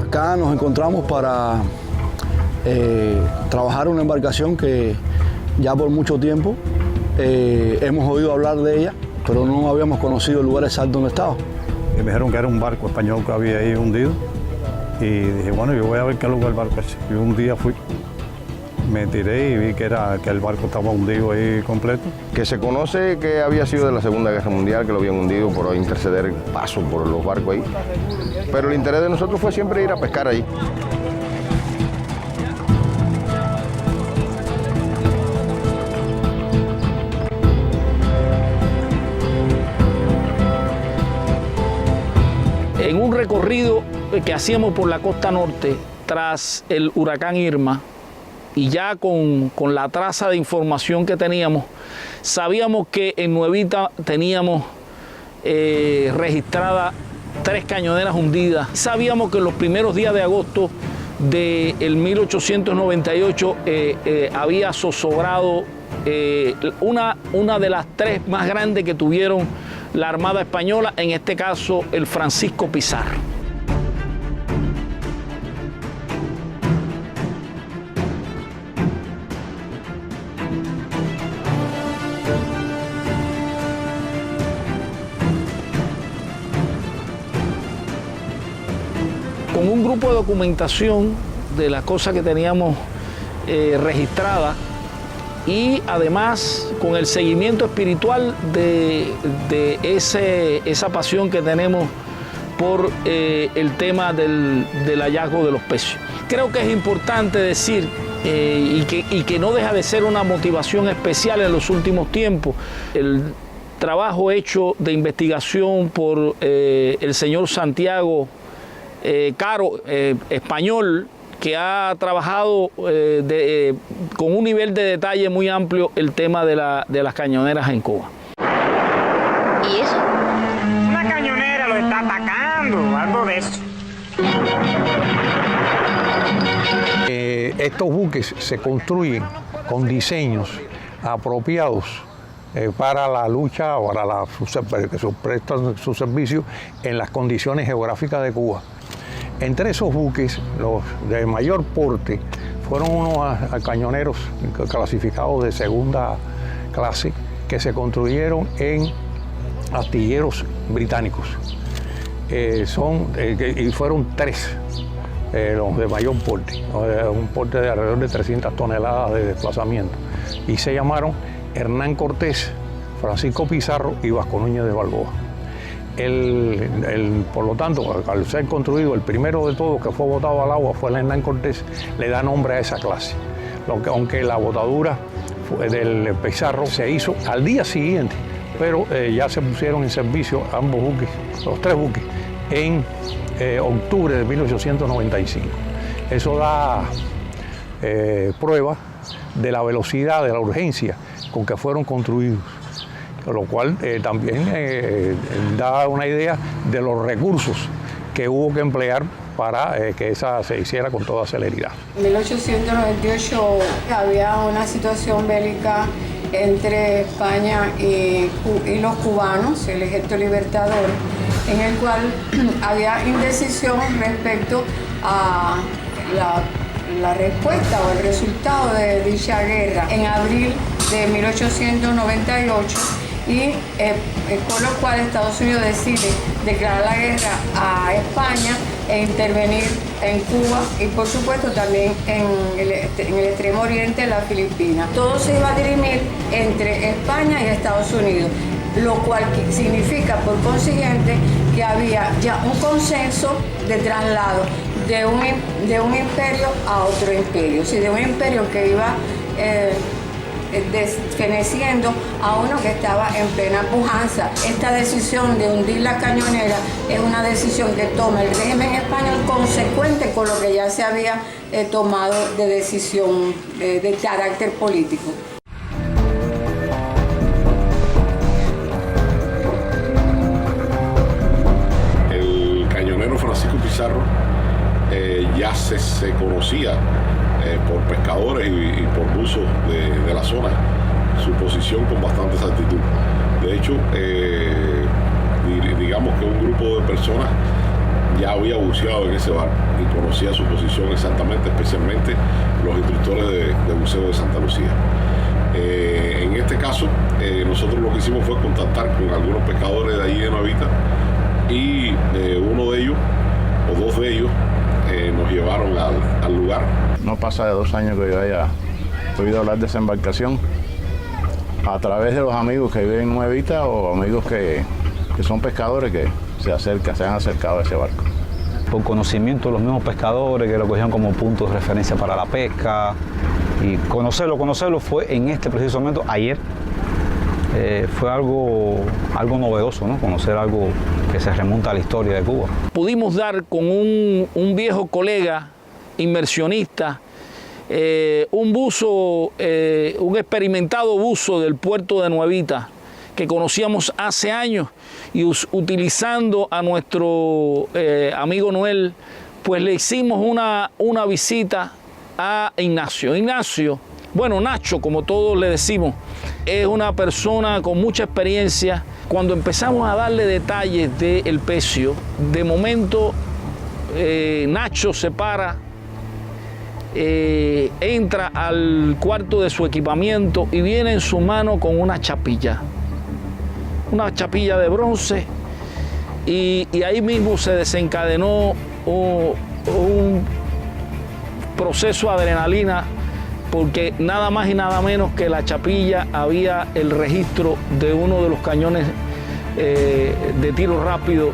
acá nos encontramos para trabajar una embarcación que ya por mucho tiempo hemos oído hablar de ella, pero no habíamos conocido el lugar exacto donde estaba. Me dijeron que era un barco español que había ahí hundido y dije, bueno, yo voy a ver qué lugar el barco es. Y un día fui, me tiré y vi que el barco estaba hundido ahí completo. Que se conoce que había sido de la Segunda Guerra Mundial, que lo habían hundido por interceder paso por los barcos ahí. Pero el interés de nosotros fue siempre ir a pescar ahí. En un recorrido que hacíamos por la costa norte tras el huracán Irma, y ya con la traza de información que teníamos, sabíamos que en Nuevita teníamos registradas 3 cañoneras hundidas. Sabíamos que en los primeros días de agosto del 1898 había zozobrado una de las 3 más grandes que tuvieron la Armada Española, en este caso el Francisco Pizarro. Con un grupo de documentación de las cosas que teníamos registradas y además con el seguimiento espiritual de esa pasión que tenemos por el tema del hallazgo de los peces. Creo que es importante decir y que no deja de ser una motivación especial en los últimos tiempos, el trabajo hecho de investigación por el señor Santiago Caro, español, que ha trabajado con un nivel de detalle muy amplio el tema de las cañoneras en Cuba. ¿Y eso? Una cañonera lo está atacando, algo de eso. Estos buques se construyen con diseños apropiados para la lucha, para que prestan su servicio en las condiciones geográficas de Cuba. Entre esos buques, los de mayor porte, fueron unos que clasificados de segunda clase que se construyeron en astilleros británicos. Y fueron 3 los de mayor porte, un porte de alrededor de 300 toneladas de desplazamiento. Y se llamaron Hernán Cortés, Francisco Pizarro y Vasco Núñez de Balboa. Por lo tanto, al ser construido el primero de todos que fue botado al agua fue el Hernán Cortés, le da nombre a esa clase. Aunque la botadura del Pizarro se hizo al día siguiente, pero ya se pusieron en servicio ambos buques, los 3 buques, en octubre de 1895. Eso da prueba de la velocidad, de la urgencia con que fueron construidos, lo cual también da una idea de los recursos que hubo que emplear para que esa se hiciera con toda celeridad. En 1898 había una situación bélica entre España y los cubanos, el Ejército Libertador, en el cual había indecisión respecto a la respuesta o el resultado de dicha guerra en abril de 1898 y con lo cual Estados Unidos decide declarar la guerra a España e intervenir en Cuba y por supuesto también en el extremo oriente de las Filipinas. Todo se iba a dirimir entre España y Estados Unidos, lo cual significa por consiguiente que había ya un consenso de traslado de un imperio a otro imperio, de un imperio que iba feneciendo a uno que estaba en plena pujanza. Esta decisión de hundir la cañonera es una decisión que toma el régimen español consecuente con lo que ya se había tomado de decisión de carácter político. El cañonero Francisco Pizarro ya se conocía por pescadores y por buzos de la zona, su posición con bastante exactitud. De hecho, digamos que un grupo de personas ya había buceado en ese barco y conocía su posición exactamente, especialmente los instructores de buceo de Santa Lucía. En este caso, nosotros lo que hicimos fue contactar con algunos pescadores de allí de Nuevita y uno de ellos, o dos de ellos, nos llevaron al lugar. No pasa de 2 años que yo haya oído hablar de esa embarcación a través de los amigos que viven en Nuevita o amigos que son pescadores que se han acercado a ese barco. Por conocimiento de los mismos pescadores que lo cogían como punto de referencia para la pesca, y conocerlo fue en este preciso momento, ayer. Fue algo novedoso, ¿no? Conocer algo que se remonta a la historia de Cuba. Pudimos dar con un viejo colega inmersionista, un buzo, un experimentado buzo del puerto de Nuevita, que conocíamos hace años, y utilizando a nuestro amigo Noel, pues le hicimos una visita a Ignacio. Ignacio, bueno, Nacho, como todos le decimos, es una persona con mucha experiencia. Cuando empezamos a darle detalles del pecio, de momento Nacho se para, entra al cuarto de su equipamiento y viene en su mano con una chapilla de bronce, y ahí mismo se desencadenó un proceso de adrenalina, porque nada más y nada menos que la chapilla había el registro de uno de los cañones de tiro rápido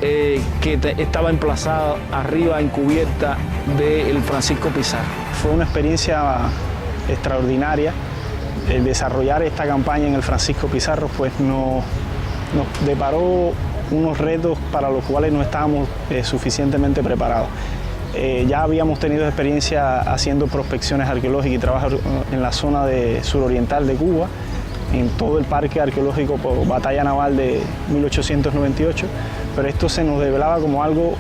que estaba emplazado arriba en cubierta del Francisco Pizarro. Fue una experiencia extraordinaria. El desarrollar esta campaña en el Francisco Pizarro pues nos deparó unos retos para los cuales no estábamos suficientemente preparados. Ya habíamos tenido experiencia haciendo prospecciones arqueológicas y trabajo en la zona suroriental de Cuba, en todo el parque arqueológico por Batalla Naval de 1898, pero esto se nos revelaba como algo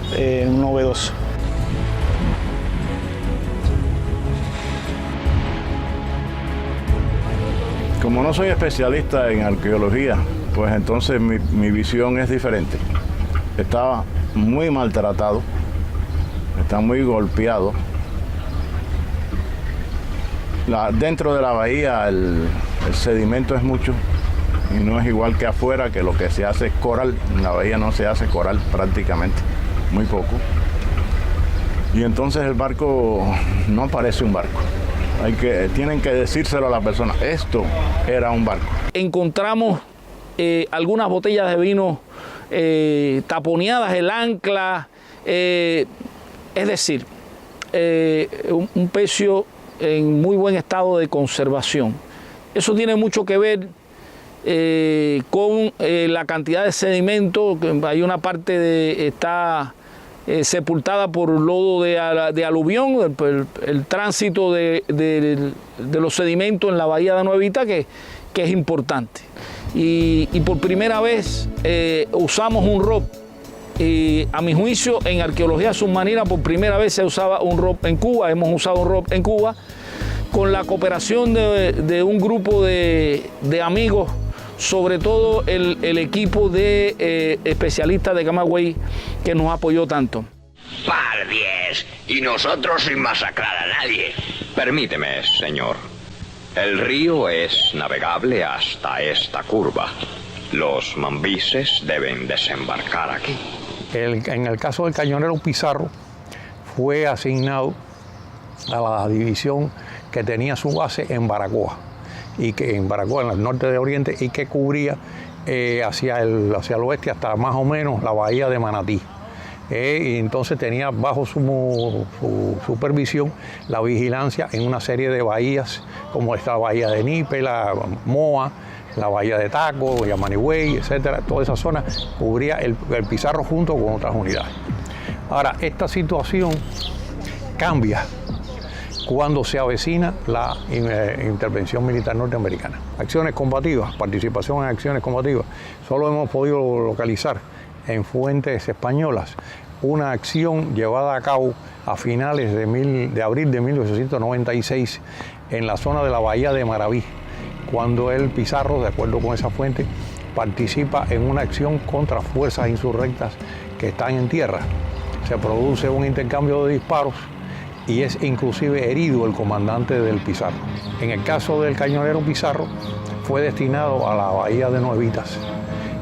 novedoso. Como no soy especialista en arqueología, pues entonces mi visión es diferente. Estaba muy maltratado, está muy golpeado. Dentro de la bahía el sedimento es mucho y no es igual que afuera, que lo que se hace es coral. En la bahía no se hace coral prácticamente, muy poco. Y entonces el barco no parece un barco. Tienen que decírselo a la persona, esto era un barco. Encontramos algunas botellas de vino taponeadas, el ancla, es decir, un pecio en muy buen estado de conservación. Eso tiene mucho que ver con la cantidad de sedimento. Hay una parte está sepultada por lodo de aluvión, el tránsito de los sedimentos en la bahía de Nuevita, que es importante. Y por primera vez usamos un ROP. Y a mi juicio, en arqueología submarina, por primera vez se usaba un ROP en Cuba. Hemos usado un ROP en Cuba con la cooperación de un grupo de amigos, sobre todo el equipo de especialistas de Camagüey, que nos apoyó tanto. ¡Par 10! Y nosotros sin masacrar a nadie. Permíteme, señor. El río es navegable hasta esta curva. Los mambises deben desembarcar aquí. En el caso del cañonero Pizarro, fue asignado a la división que tenía su base en Baracoa, en el norte de Oriente, y que cubría hacia el oeste hasta más o menos la bahía de Manatí. Y entonces tenía bajo su supervisión la vigilancia en una serie de bahías, como esta bahía de Nipe, la Moa, la bahía de Taco, Yamanigüey, etcétera. Toda esa zona cubría el Pizarro junto con otras unidades. Ahora, esta situación cambia cuando se avecina la intervención militar norteamericana. Acciones combativas, participación en acciones combativas. Solo hemos podido localizar en fuentes españolas una acción llevada a cabo a finales de abril de 1896 en la zona de la bahía de Maraví, cuando el Pizarro, de acuerdo con esa fuente, participa en una acción contra fuerzas insurrectas que están en tierra. Se produce un intercambio de disparos y es inclusive herido el comandante del Pizarro. En el caso del cañonero Pizarro, fue destinado a la bahía de Nuevitas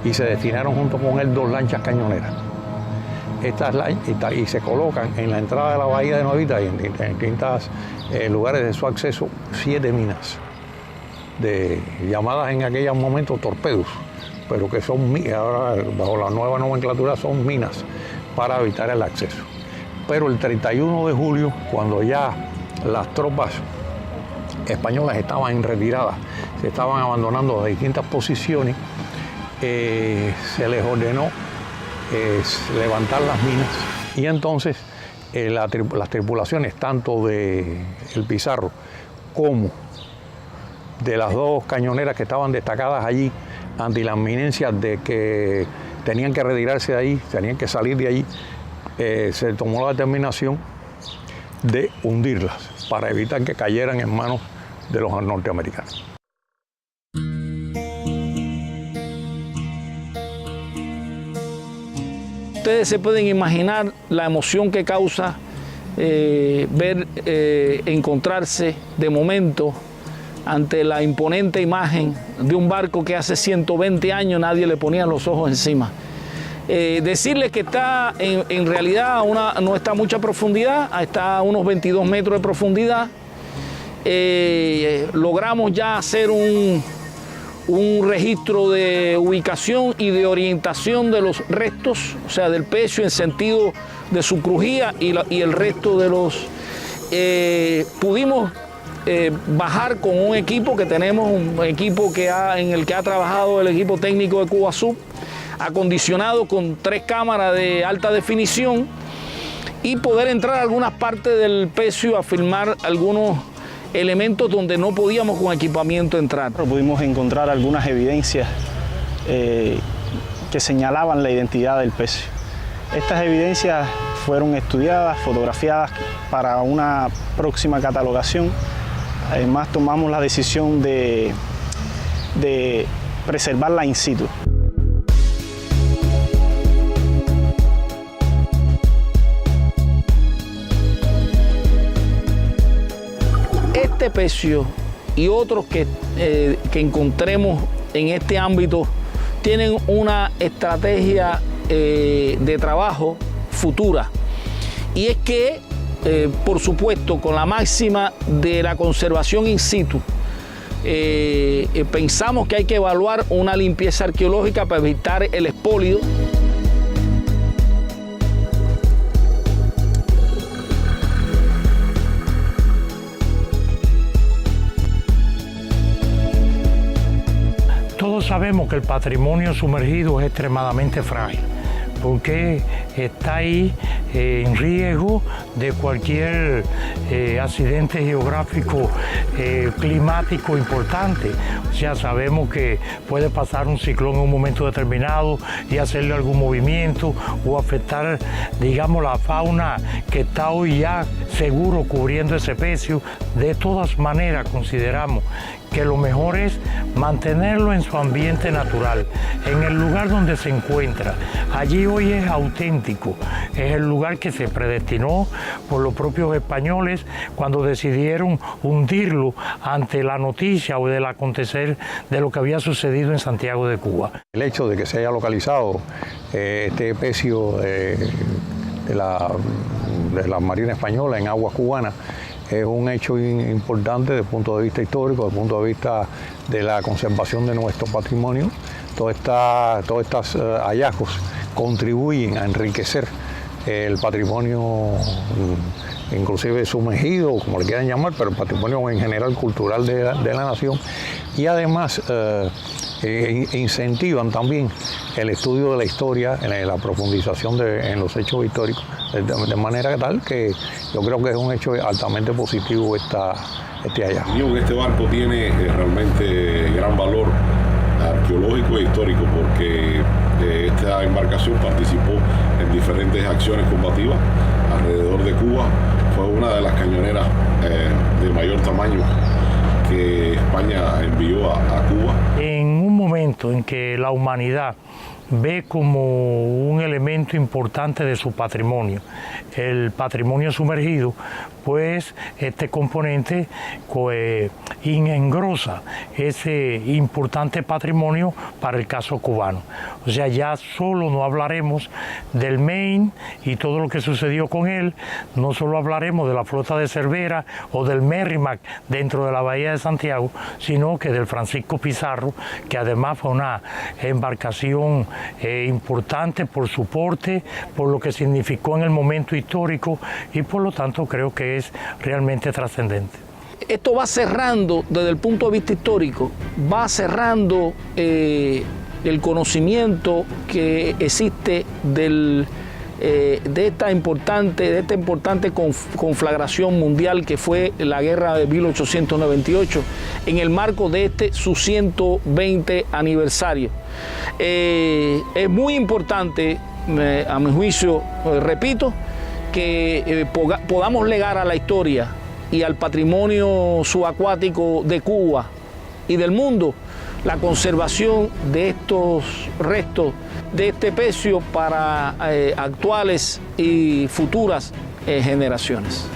y se destinaron junto con él 2 lanchas cañoneras. Y se colocan en la entrada de la bahía de Nuevitas y en distintos lugares de su acceso 7 minas, llamadas en aquellos momentos torpedos, pero que son, ahora bajo la nueva nomenclatura, son minas para evitar el acceso. Pero el 31 de julio, cuando ya las tropas españolas estaban en retirada, se estaban abandonando las distintas posiciones, se les ordenó levantar las minas y entonces las tripulaciones tanto de el Pizarro como de las 2 cañoneras que estaban destacadas allí ante la inminencia de que tenían que retirarse de ahí, tenían que salir de allí, se tomó la determinación de hundirlas para evitar que cayeran en manos de los norteamericanos. Ustedes se pueden imaginar la emoción que causa encontrarse de momento ante la imponente imagen de un barco que hace 120 años nadie le ponía los ojos encima. Decirles que está en realidad no está a mucha profundidad, está a unos 22 metros de profundidad. Logramos ya hacer un registro de ubicación y de orientación de los restos, o sea, del pecio en sentido de su crujía y el resto de los... pudimos bajar con un equipo que tenemos, un equipo en el que ha trabajado el equipo técnico de Cuba Sub, acondicionado con 3 cámaras de alta definición y poder entrar a algunas partes del pecio a filmar algunos elementos donde no podíamos con equipamiento entrar. Pudimos encontrar algunas evidencias que señalaban la identidad del pecio. Estas evidencias fueron estudiadas, fotografiadas para una próxima catalogación. Además, tomamos la decisión de preservarla in situ. Este pecio y otros que encontremos en este ámbito tienen una estrategia de trabajo futura, y es que por supuesto con la máxima de la conservación in situ, pensamos que hay que evaluar una limpieza arqueológica para evitar el expolio. Todos sabemos que el patrimonio sumergido es extremadamente frágil, porque está ahí en riesgo de cualquier accidente geográfico, climático importante. O sea, sabemos que puede pasar un ciclón en un momento determinado y hacerle algún movimiento o afectar, digamos, la fauna que está hoy ya seguro cubriendo ese pecio. De todas maneras, consideramos que lo mejor es mantenerlo en su ambiente natural, en el lugar donde se encuentra. Allí hoy es auténtico, es el lugar que se predestinó por los propios españoles cuando decidieron hundirlo ante la noticia o del acontecer de lo que había sucedido en Santiago de Cuba. El hecho de que se haya localizado este pecio de la Marina Española en aguas cubanas es un hecho importante desde el punto de vista histórico, desde el punto de vista de la conservación de nuestro patrimonio. Todos estos hallazgos contribuyen a enriquecer el patrimonio, inclusive sumergido, como le quieran llamar, pero el patrimonio en general cultural de la nación. Y además incentivan también el estudio de la historia, la profundización en los hechos históricos, de manera tal que yo creo que es un hecho altamente positivo este hallazgo. Este barco tiene realmente gran valor arqueológico e histórico porque esta embarcación participó en diferentes acciones combativas alrededor de Cuba. Fue una de las cañoneras de mayor tamaño que España envió a Cuba. En un momento en que la humanidad ve como un elemento elemento importante de su patrimonio. El patrimonio sumergido, pues este componente engrosa ese importante patrimonio para el caso cubano. O sea, ya solo no hablaremos del Maine y todo lo que sucedió con él, no solo hablaremos de la flota de Cervera o del Merrimack dentro de la Bahía de Santiago, sino que del Francisco Pizarro, que además fue una embarcación importante por su porte, por lo que significó en el momento histórico y por lo tanto creo que es realmente trascendente. Esto va cerrando, desde el punto de vista histórico, va cerrando el conocimiento que existe de esta importante conflagración mundial que fue la guerra de 1898 en el marco de su 120 aniversario. Es muy importante, a mi juicio, repito, que podamos legar a la historia y al patrimonio subacuático de Cuba y del mundo la conservación de estos restos de este pecio para actuales y futuras generaciones.